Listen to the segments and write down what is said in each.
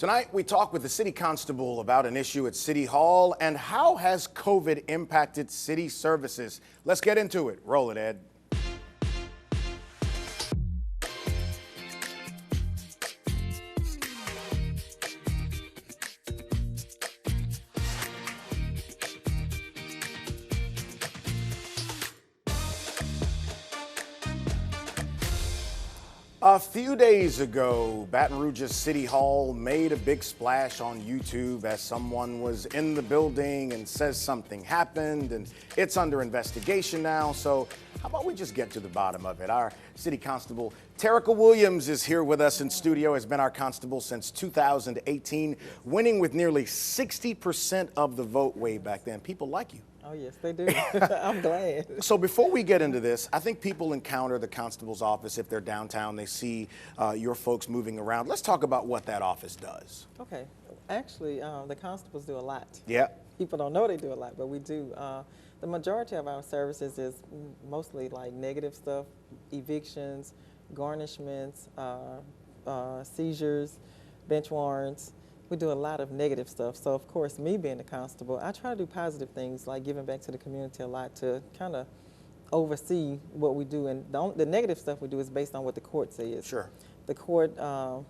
Tonight, we talk with the city constable about an issue at City Hall and how has COVID impacted city services. Let's get into it. Roll it, Ed. A few days ago, Baton Rouge's City Hall made a big splash on YouTube as someone was in the building and says something happened and it's under investigation now. So how about we just get to the bottom of it? Our city constable, Terrica Williams, is here with us in studio, has been our constable since 2018, winning with nearly 60% of the vote way back then. People like you. Oh, yes, they do. I'm glad. So before we get into this, I think people encounter the constable's office if they're downtown. They see your folks moving around. Let's talk about what that office does. Okay. Actually, the constables do a lot. Yeah. People don't know they do a lot, but we do. The majority of our services is mostly like negative stuff, evictions, garnishments, seizures, bench warrants. We do a lot of negative stuff. So, of course, me being the constable, I try to do positive things like giving back to the community a lot to kind of oversee what we do. And the negative stuff we do is based on what the court says. Sure. The court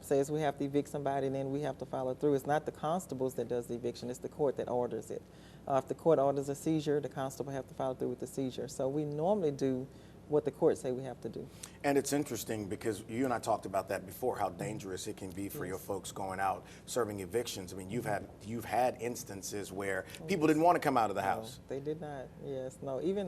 says we have to evict somebody and then we have to follow through. It's not the constables that does the eviction, it's the court that orders it. If the court orders a seizure, the constable have to follow through with the seizure. So we normally do what the court say we have to do. And it's interesting because you and I talked about that before, how dangerous it can be for your folks going out serving evictions. I mean, you've had instances where people didn't want to come out of the house. They did not. Yes, no. Even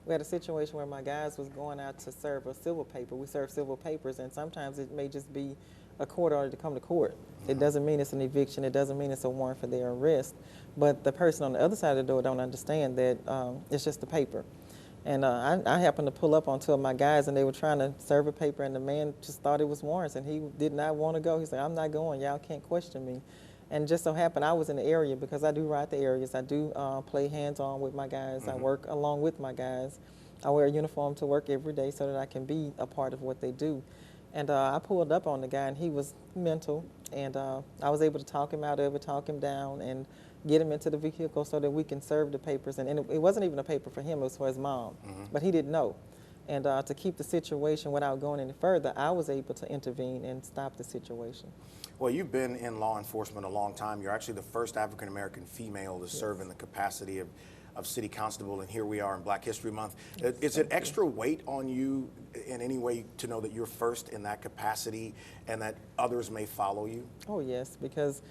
we had a situation where my guys was going out to serve a civil paper. We serve civil papers, and sometimes it may just be a court order to come to court. It doesn't mean it's an eviction. It doesn't mean it's a warrant for their arrest. But the person on the other side of the door don't understand that it's just a paper. And I happened to pull up on two of my guys, and they were trying to serve a paper, and the man just thought it was warrants, and he did not want to go. He said, "I'm not going. Y'all can't question me." And just so happened I was in the area because I do ride the areas. I do play hands-on with my guys. I work along with my guys. I wear a uniform to work every day so that I can be a part of what they do. And I pulled up on the guy, and he was mental, and I was able to talk him out of it, talk him down, and get him into the vehicle so that we can serve the papers. And it wasn't even a paper for him, it was for his mom, but he didn't know. And to keep the situation without going any further, I was able to intervene and stop the situation. Well, you've been in law enforcement a long time. You're actually the first African-American female to serve in the capacity of city constable, and here we are in Black History Month. Is it extra weight on you in any way to know that you're first in that capacity and that others may follow you? Oh, yes, because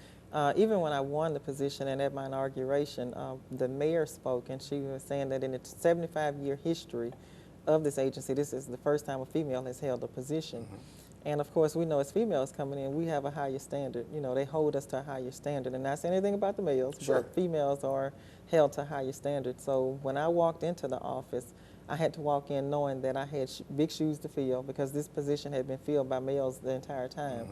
even when I won the position and at my inauguration, the mayor spoke, and she was saying that in its 75-year history of this agency, this is the first time a female has held a position. And of course, we know as females coming in, we have a higher standard. You know, they hold us to a higher standard. And not saying anything about the males, but females are held to a higher standard. So when I walked into the office, I had to walk in knowing that I had big shoes to fill because this position had been filled by males the entire time.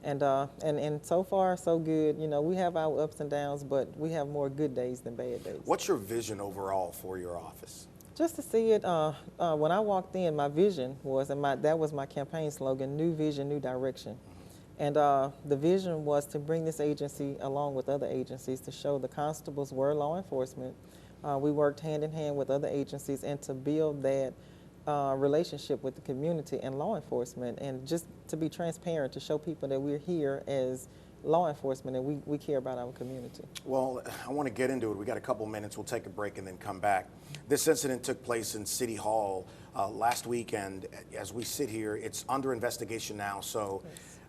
And so far, so good. You know, we have our ups and downs, but we have more good days than bad days. What's your vision overall for your office? Just to see it, when I walked in, my vision was, and that was my campaign slogan, new vision, new direction. And the vision was to bring this agency along with other agencies to show the constables were law enforcement. We worked hand in hand with other agencies and to build that relationship with the community and law enforcement, and just to be transparent, to show people that we're here as law enforcement and we care about our community. Well, I want to get into it. We got a couple minutes. We'll take a break and then come back. This incident took place in City Hall last week, and as we sit here, it's under investigation now. So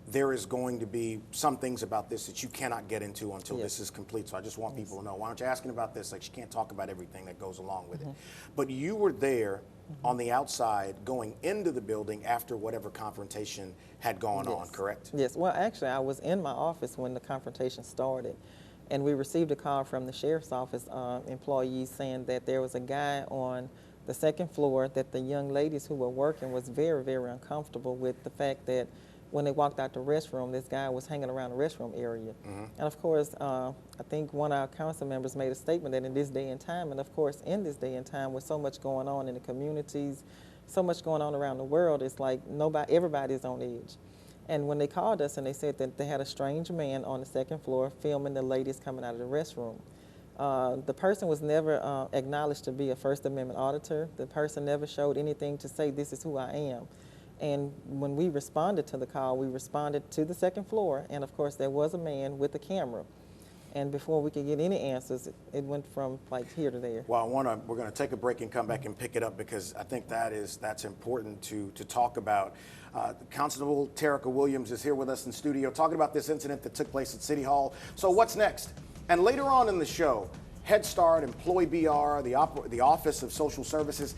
there is going to be some things about this that you cannot get into until this is complete. So I just want people to know, why aren't you asking about this? Like, she can't talk about everything that goes along with it. But you were there on the outside going into the building after whatever confrontation had gone on, correct? Yes. Well, actually, I was in my office when the confrontation started, and we received a call from the sheriff's office employees saying that there was a guy on the second floor that the young ladies who were working was very, very uncomfortable with the fact that when they walked out the restroom, this guy was hanging around the restroom area. And of course, I think one of our council members made a statement that in this day and time, and of course in this day and time with so much going on in the communities, so much going on around the world, it's like everybody is on edge. And when they called us and they said that they had a strange man on the second floor filming the ladies coming out of the restroom. The person was never acknowledged to be a First Amendment auditor. The person never showed anything to say, this is who I am. And when we responded to the call, we responded to the second floor, and of course there was a man with a camera. And before we could get any answers, it went from like here to there. Well, we're going to take a break and come back and pick it up, because I think that's important to talk about. Constable Terrica Williams is here with us in studio talking about this incident that took place at City Hall. So what's next? And later on in the show, Head Start, Employee BR, the Office of Social Services,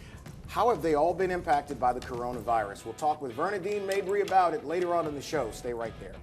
how have they all been impacted by the coronavirus? We'll talk with Vernadine Mabry about it later on in the show. Stay right there.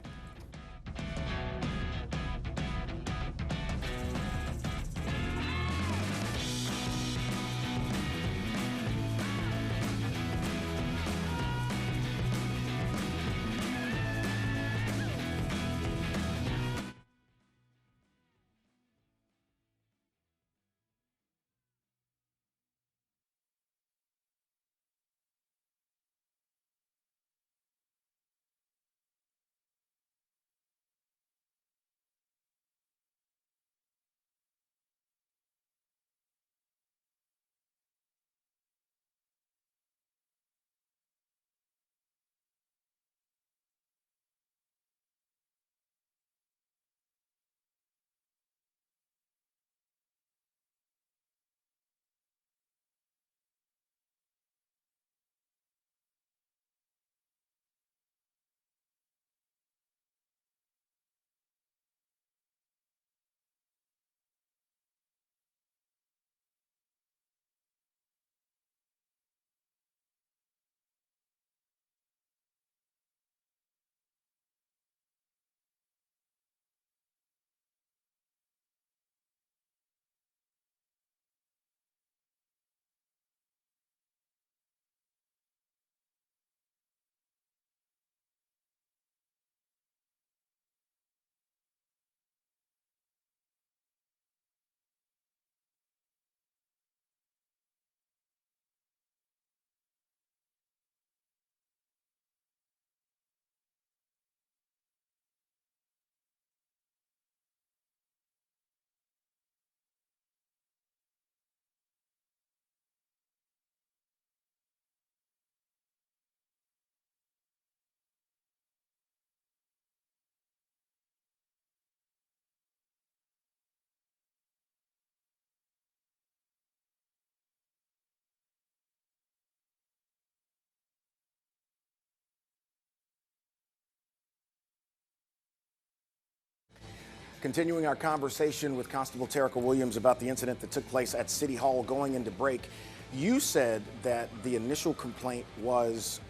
Continuing our conversation with Constable Terrica Williams about the incident that took place at City Hall going into break, you said that the initial complaint was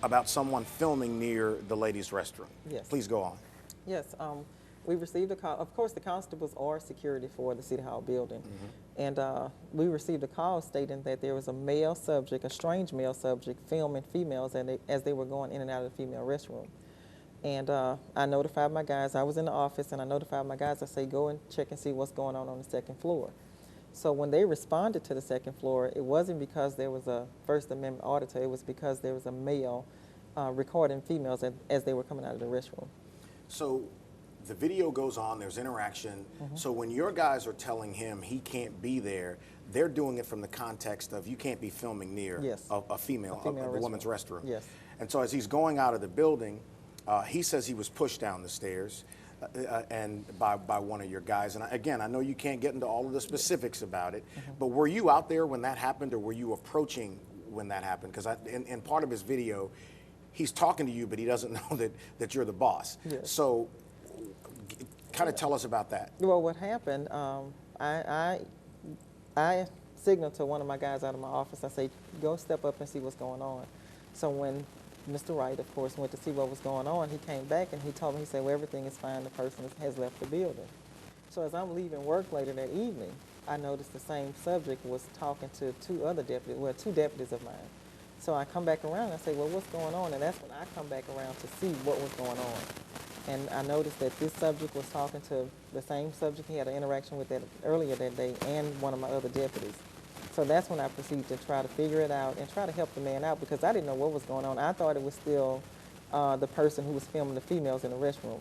about someone filming near the ladies' restroom. Yes. Please go on. Yes, we received a call. Of course, the constables are security for the City Hall building. And we received a call stating that there was a male subject, a strange male subject, filming females as they were going in and out of the female restroom. And I notified my guys. I was in the office, and I notified my guys. I say, go and check and see what's going on the second floor. So when they responded to the second floor, it wasn't because there was a First Amendment auditor. It was because there was a male recording females as they were coming out of the restroom. So the video goes on, there's interaction. So when your guys are telling him he can't be there, they're doing it from the context of you can't be filming near a female restroom. woman's restroom. Yes. And so as he's going out of the building, he says he was pushed down the stairs and by one of your guys. And again, I know you can't get into all of the specifics about it, but were you out there when that happened, or were you approaching when that happened? Because in part of his video, he's talking to you, but he doesn't know that you're the boss. Yes. So kind of tell us about that. Well, what happened, I signaled to one of my guys out of my office. I say, go step up and see what's going on. So when Mr. Wright, of course, went to see what was going on, he came back and he told me, he said, well, everything is fine. The person has left the building. So as I'm leaving work later that evening, I noticed the same subject was talking to two deputies of mine. So I come back around and I say, well, what's going on? And that's when I come back around to see what was going on. And I noticed that this subject was talking to the same subject he had an interaction with earlier that day, and one of my other deputies. So that's when I proceeded to try to figure it out and try to help the man out, because I didn't know what was going on. I thought it was still the person who was filming the females in the restroom.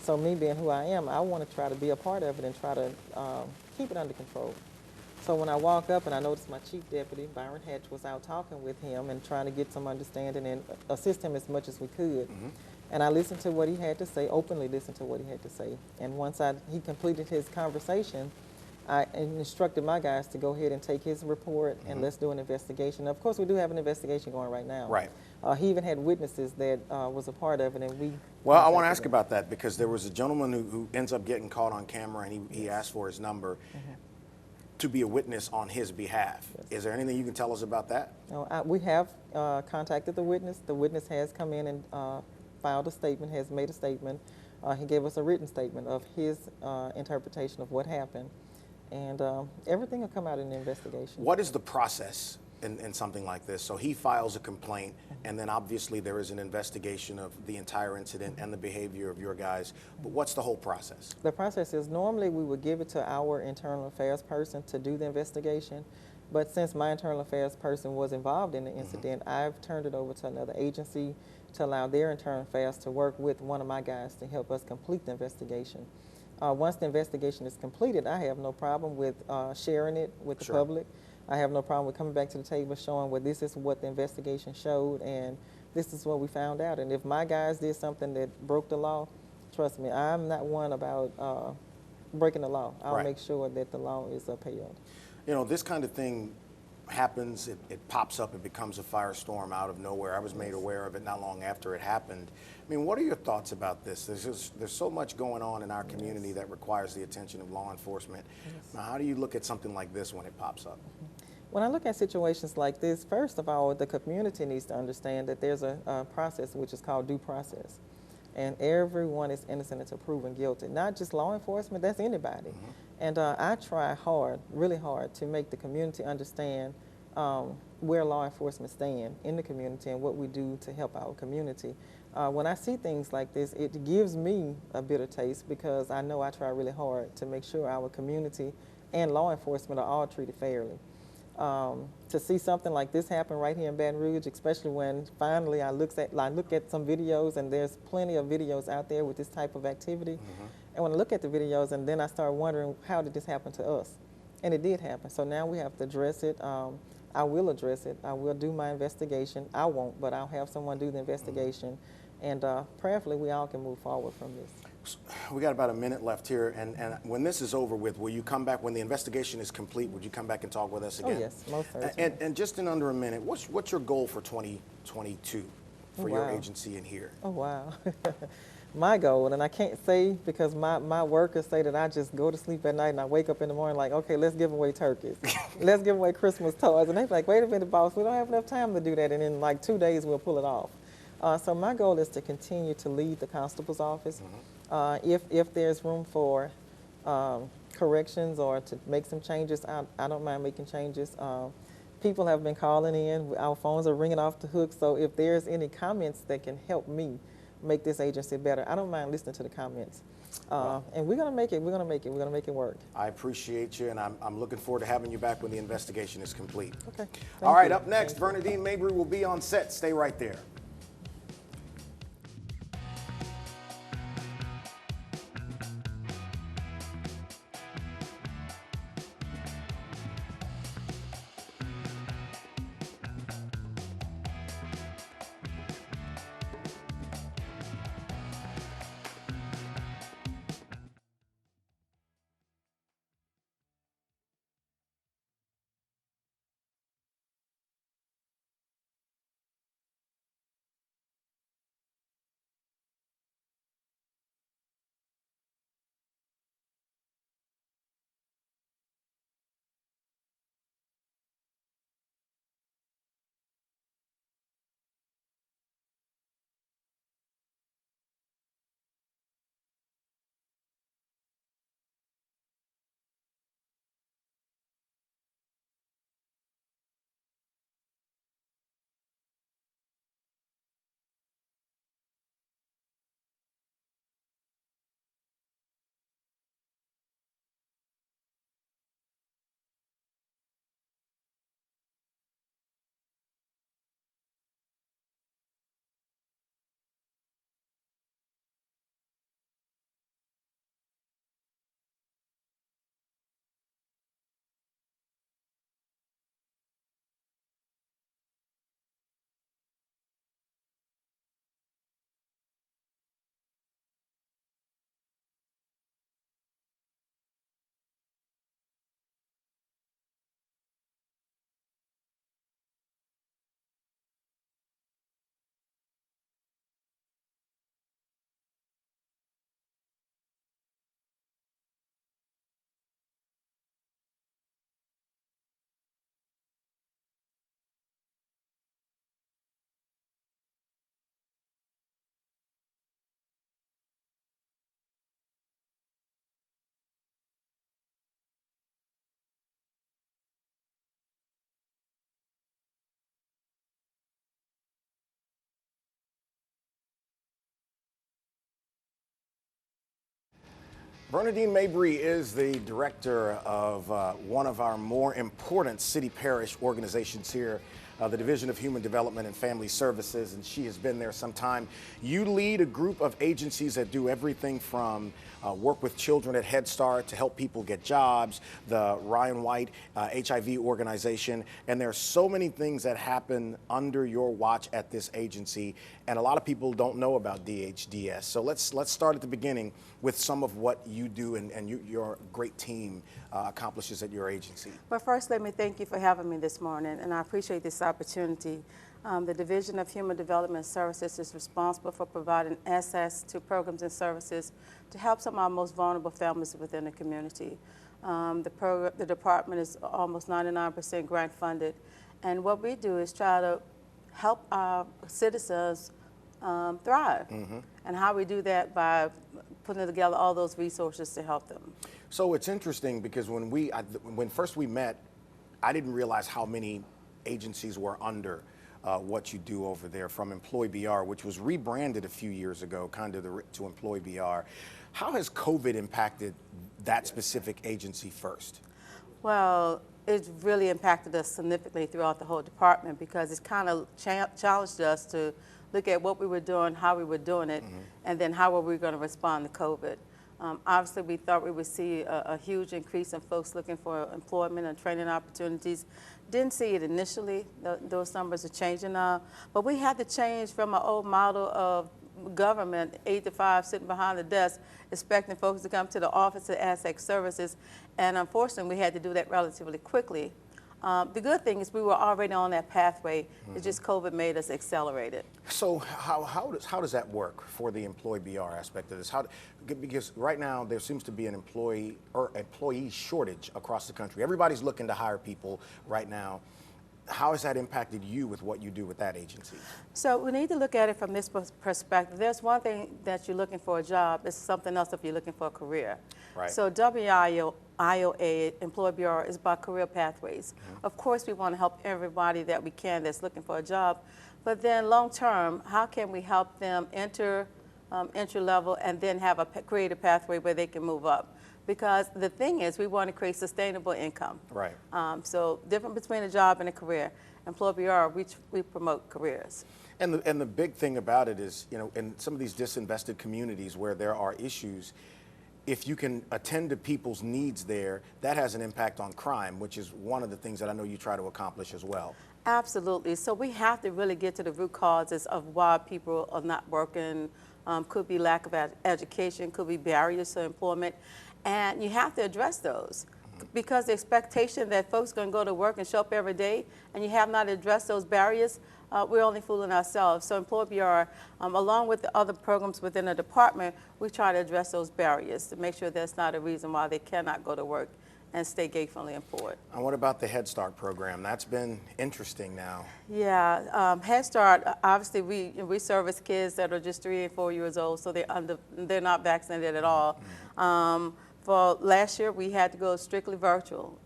So me being who I am, I want to try to be a part of it and try to keep it under control. So when I walk up and I noticed my chief deputy, Byron Hatch, was out talking with him and trying to get some understanding and assist him as much as we could. And I listened to what he had to say, openly listened to what he had to say. And once he completed his conversation, I instructed my guys to go ahead and take his report and let's do an investigation. Of course, we do have an investigation going right now. Right. He even had witnesses that was a part of it, and we. Well, I want to ask about that because there was a gentleman who ends up getting caught on camera, and he asked for his number to be a witness on his behalf. Yes. Is there anything you can tell us about that? We have contacted the witness. The witness has come in and filed a statement, has made a statement. He gave us a written statement of his interpretation of what happened. And everything will come out in the investigation. What is the process in something like this? So he files a complaint, and then obviously there is an investigation of the entire incident and the behavior of your guys. But what's the whole process? The process is normally we would give it to our internal affairs person to do the investigation. But since my internal affairs person was involved in the incident, I've turned it over to another agency to allow their internal affairs to work with one of my guys to help us complete the investigation. Once the investigation is completed, I have no problem with sharing it with the public. I have no problem with coming back to the table showing well, this is what the investigation showed and this is what we found out. And if my guys did something that broke the law, trust me, I'm not one about breaking the law. I'll make sure that the law is upheld. You know, this kind of thing happens, it pops up, it becomes a firestorm out of nowhere. I was made aware of it not long after it happened. I mean, what are your thoughts about this? There's so much going on in our community that requires the attention of law enforcement. Now, how do you look at something like this when it pops up? When I look at situations like this, first of all, the community needs to understand that there's a process which is called due process. And everyone is innocent until proven guilty. Not just law enforcement, that's anybody. And I try hard, really hard, to make the community understand where law enforcement stand in the community and what we do to help our community. When I see things like this, it gives me a bitter taste because I know I try really hard to make sure our community and law enforcement are all treated fairly. To see something like this happen right here in Baton Rouge, especially when finally I look at some videos, and there's plenty of videos out there with this type of activity. And when I look at the videos, and then I start wondering, how did this happen to us? And it did happen. So now we have to address it. I will address it. I will do my investigation. I won't, but I'll have someone do the investigation. And prayerfully, we all can move forward from this. We got about a minute left here, and when this is over with, will you come back, when the investigation is complete, would you come back and talk with us again? Oh, yes, most certainly. And just in under a minute, what's your goal for 2022 for your agency in here? Oh, wow. My goal, and I can't say because my workers say that I just go to sleep at night and I wake up in the morning like, okay, let's give away turkeys. Let's give away Christmas toys. And they're like, wait a minute, boss, we don't have enough time to do that. And in like 2 days, we'll pull it off. So my goal is to continue to lead the constable's office. If there's room for corrections or to make some changes, I don't mind making changes. People have been calling in. Our phones are ringing off the hook. So if there's any comments that can help me make this agency better, I don't mind listening to the comments. And we're going to make it. We're going to make it. We're going to make it work. I appreciate you, and I'm looking forward to having you back when the investigation is complete. Okay. All right, up next, Vernadine Mabry will be on set. Stay right there. Vernadine Mabry is the director of one of our more important city parish organizations here, the Division of Human Development and Family Services, and she has been there some time. You lead a group of agencies that do everything from work with children at Head Start to help people get jobs, the Ryan White HIV organization, and there are so many things that happen under your watch at this agency, and a lot of people don't know about DHDS. So let's start at the beginning with some of what you do and your great team accomplishes at your agency. Well, first, let me thank you for having me this morning, and I appreciate this opportunity. The Division of Human Development Services is responsible for providing access to programs and services to help some of our most vulnerable families within the community. The department is almost 99% grant funded, and what we do is try to help our citizens thrive. And how we do that by putting together all those resources to help them. So it's interesting because when first we met, I didn't realize how many agencies were under what you do over there, from Employ BR, which was rebranded a few years ago, to Employ BR. How has COVID impacted that specific agency first? Well, it's really impacted us significantly throughout the whole department because it's kind of challenged us to look at what we were doing, how we were doing it, and then how were we going to respond to COVID. Obviously, we thought we would see a huge increase in folks looking for employment and training opportunities. Didn't see it initially. Those numbers are changing now. But we had to change from an old model of government, 8 to 5, sitting behind the desk, expecting folks to come to the office to access services. And unfortunately, we had to do that relatively quickly. The good thing is we were already on that pathway. It's just COVID made us accelerate it. So how does that work for the Employ BR aspect of this? Because right now there seems to be an employee shortage across the country. Everybody's looking to hire people right now. How has that impacted you with what you do with that agency? So we need to look at it from this perspective. There's one thing that you're looking for a job. It's something else if you're looking for a career. Right. So WIOA, Employ BR, is about career pathways. Of course, we want to help everybody that we can that's looking for a job. But then long term, how can we help them enter entry level and then create a pathway where they can move up? Because the thing is, we want to create sustainable income. Right. So different between a job and a career. Employ BR, we promote careers. And the big thing about it is, in some of these disinvested communities where there are issues, if you can attend to people's needs there, that has an impact on crime, which is one of the things that I know you try to accomplish as well. Absolutely. So we have to really get to the root causes of why people are not working. Could be lack of education, could be barriers to employment. And you have to address those because the expectation that folks are going to go to work and show up every day and you have not addressed those barriers, we're only fooling ourselves. So Employ BR, along with the other programs within the department, we try to address those barriers to make sure that's not a reason why they cannot go to work and stay gainfully employed. And what about the Head Start program? That's been interesting now. Yeah, Head Start, obviously we service kids that are just 3 and 4 years old, so they're not vaccinated at all. For last year, we had to go strictly virtual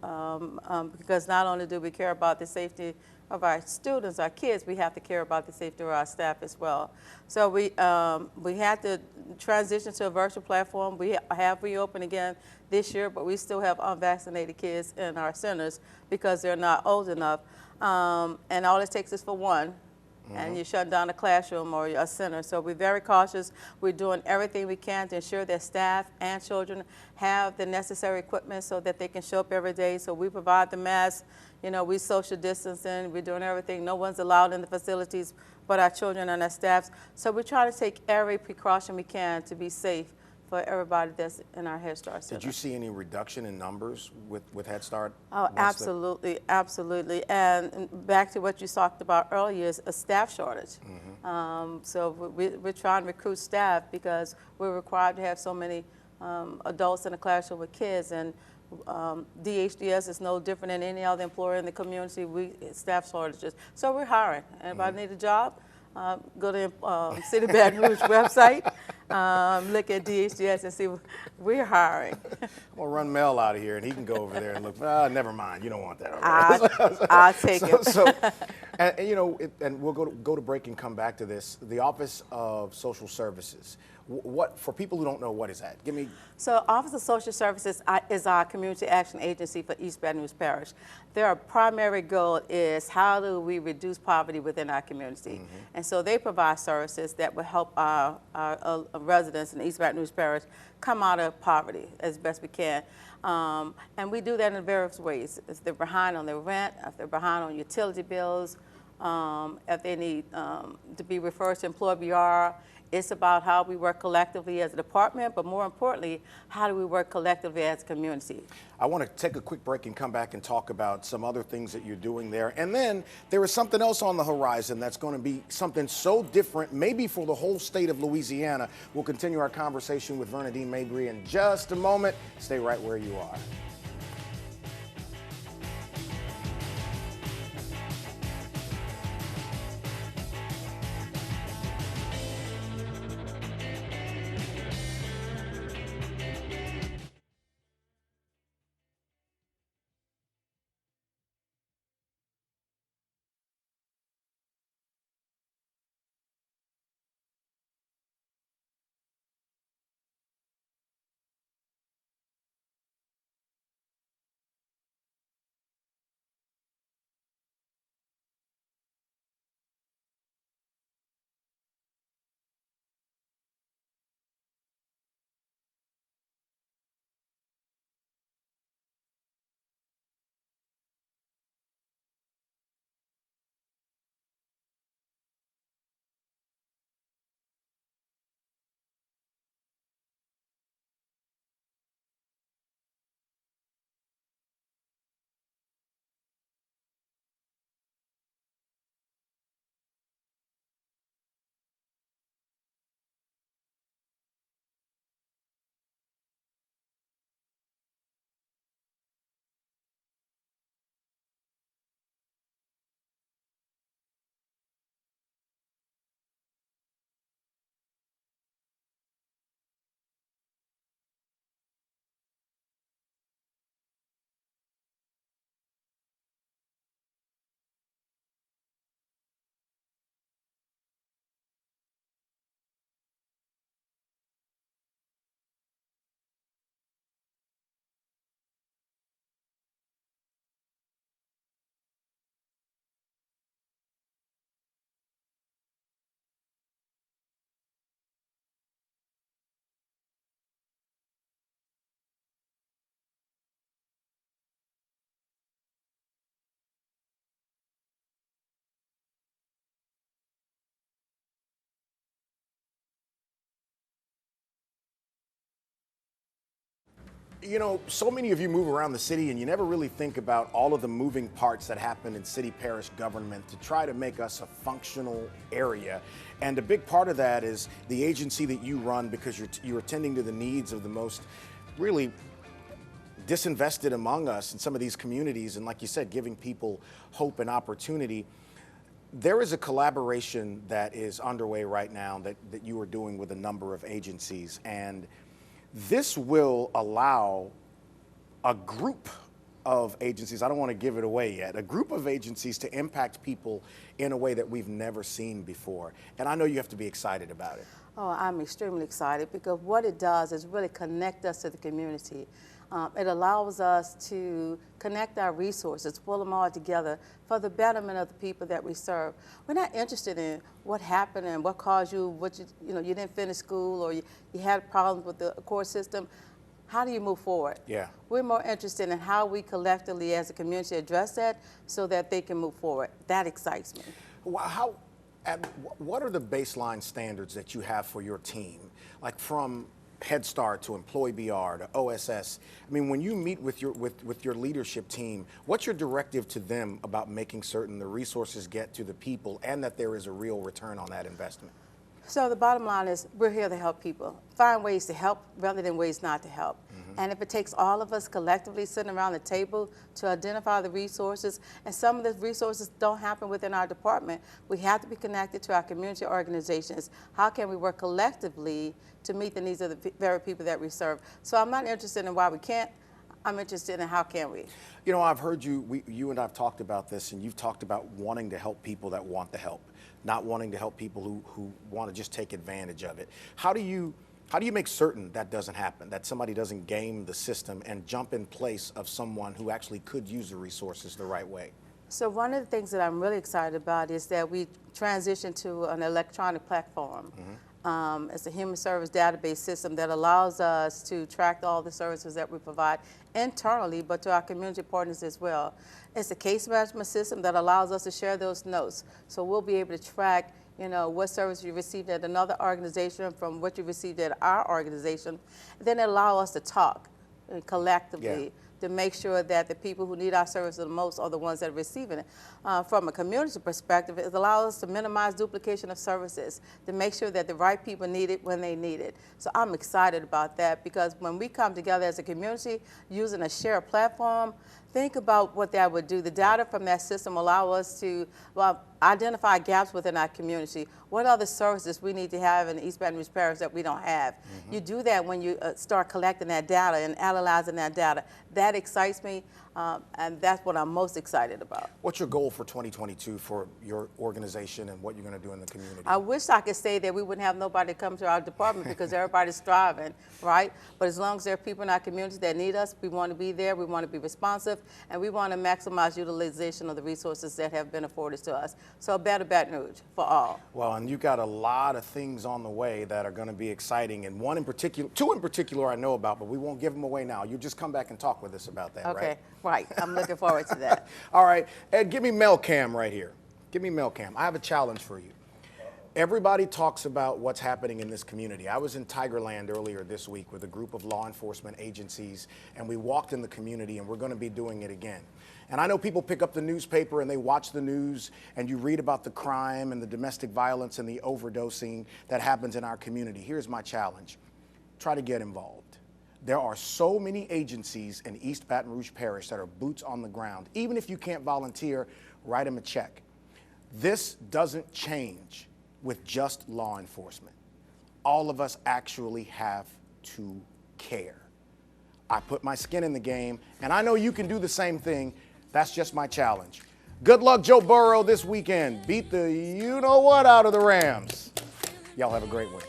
because not only do we care about the safety of our students, our kids, we have to care about the safety of our staff as well. So we had to transition to a virtual platform. We have reopened again this year, but we still have unvaccinated kids in our centers because they're not old enough. And all it takes is for one. And you shut down a classroom or a center. So we're very cautious. We're doing everything we can to ensure that staff and children have the necessary equipment so that they can show up every day. So we provide the masks, we social distancing, we're doing everything. No one's allowed in the facilities but our children and our staffs. So we try to take every precaution we can to be safe for everybody that's in our Head Start center. Did you see any reduction in numbers with Head Start? Oh, absolutely, absolutely. And back to what you talked about earlier is a staff shortage. So we're trying to recruit staff because we're required to have so many adults in the classroom with kids. And DHDS is no different than any other employer in the community. Staff shortages. So we're hiring. Anybody need a job? Go to City Baton Rouge website, look at DHDS and see we're hiring. We'll run Mel out of here and he can go over there and look. Never mind, you don't want that. I'll take it. And we'll go to break and come back to this. The Office of Social Services. What, for people who don't know, what is that? Give me. So Office of Social Services is our community action agency for East Baton Rouge Parish. Their primary goal is how do we reduce poverty within our community. And so they provide services that will help our residents in East Baton Rouge Parish come out of poverty as best we can. And we do that in various ways. If they're behind on their rent, if they're behind on utility bills, if they need to be referred to employer. It's about how we work collectively as a department, but more importantly, how do we work collectively as a community? I want to take a quick break and come back and talk about some other things that you're doing there. And then there is something else on the horizon that's going to be something so different, maybe for the whole state of Louisiana. We'll continue our conversation with Vernadine Mabry in just a moment. Stay right where you are. You know, so many of you move around the city and you never really think about all of the moving parts that happen in city parish government to try to make us a functional area. And a big part of that is the agency that you run, because you're attending to the needs of the most really disinvested among us in some of these communities. And like you said, giving people hope and opportunity. There is a collaboration that is underway right now that you are doing with a number of agencies. And this will allow a group of agencies, I don't want to give it away yet, a group of agencies to impact people in a way that we've never seen before. And I know you have to be excited about it. Oh, I'm extremely excited because what it does is really connect us to the community. It allows us to connect our resources, pull them all together for the betterment of the people that we serve. We're not interested in what happened and what caused you, you didn't finish school or you had problems with the court system. How do you move forward? Yeah. We're more interested in how we collectively as a community address that so that they can move forward. That excites me. Well, what are the baseline standards that you have for your team? Like from Head Start to Employee BR to OSS. I mean, when you meet with your leadership team, what's your directive to them about making certain the resources get to the people and that there is a real return on that investment? So the bottom line is we're here to help people. Find ways to help rather than ways not to help. And if it takes all of us collectively sitting around the table to identify the resources, and some of the resources don't happen within our department, we have to be connected to our community organizations. How can we work collectively to meet the needs of the very people that we serve? So I'm not interested in why we can't. I'm interested in how can we. You know, I've heard you and I've talked about this, and you've talked about wanting to help people that want the help, not wanting to help people who want to just take advantage of it. How do you make certain that doesn't happen, that somebody doesn't game the system and jump in place of someone who actually could use the resources the right way? So one of the things that I'm really excited about is that we transitioned to an electronic platform. It's a human service database system that allows us to track all the services that we provide internally, but to our community partners as well. It's a case management system that allows us to share those notes. So we'll be able to track, you know, what service you received at another organization from what you received at our organization. Then it allows us to talk collectively to make sure that the people who need our services the most are the ones that are receiving it. From a community perspective, it allows us to minimize duplication of services, to make sure that the right people need it when they need it. So I'm excited about that, because when we come together as a community using a shared platform, think about what that would do. The data from that system allow us to identify gaps within our community. What other services we need to have in East Baton Rouge Parish that we don't have? You do that when you start collecting that data and analyzing that data. That excites me, and that's what I'm most excited about. What's your goal for 2022 for your organization and what you're going to do in the community? I wish I could say that we wouldn't have nobody come to our department because everybody's striving, right? But as long as there are people in our community that need us, we want to be there, we want to be responsive, and we want to maximize utilization of the resources that have been afforded to us. So a better Baton Rouge for all. Well, and you've got a lot of things on the way that are going to be exciting, and two in particular I know about, but we won't give them away now. You just come back and talk with us about that, right? Okay, right. I'm looking forward to that. All right, Ed, give me Melcam right here. Give me Melcam. I have a challenge for you. Everybody talks about what's happening in this community. I was in Tigerland earlier this week with a group of law enforcement agencies, and we walked in the community, and we're going to be doing it again. And I know people pick up the newspaper and they watch the news, and you read about the crime and the domestic violence and the overdosing that happens in our community. Here's my challenge. Try to get involved. There are so many agencies in East Baton Rouge Parish that are boots on the ground. Even if you can't volunteer, write them a check. This doesn't change with just law enforcement. All of us actually have to care. I put my skin in the game, and I know you can do the same thing. That's just my challenge. Good luck, Joe Burrow, this weekend. Beat the you-know-what out of the Rams. Y'all have a great one.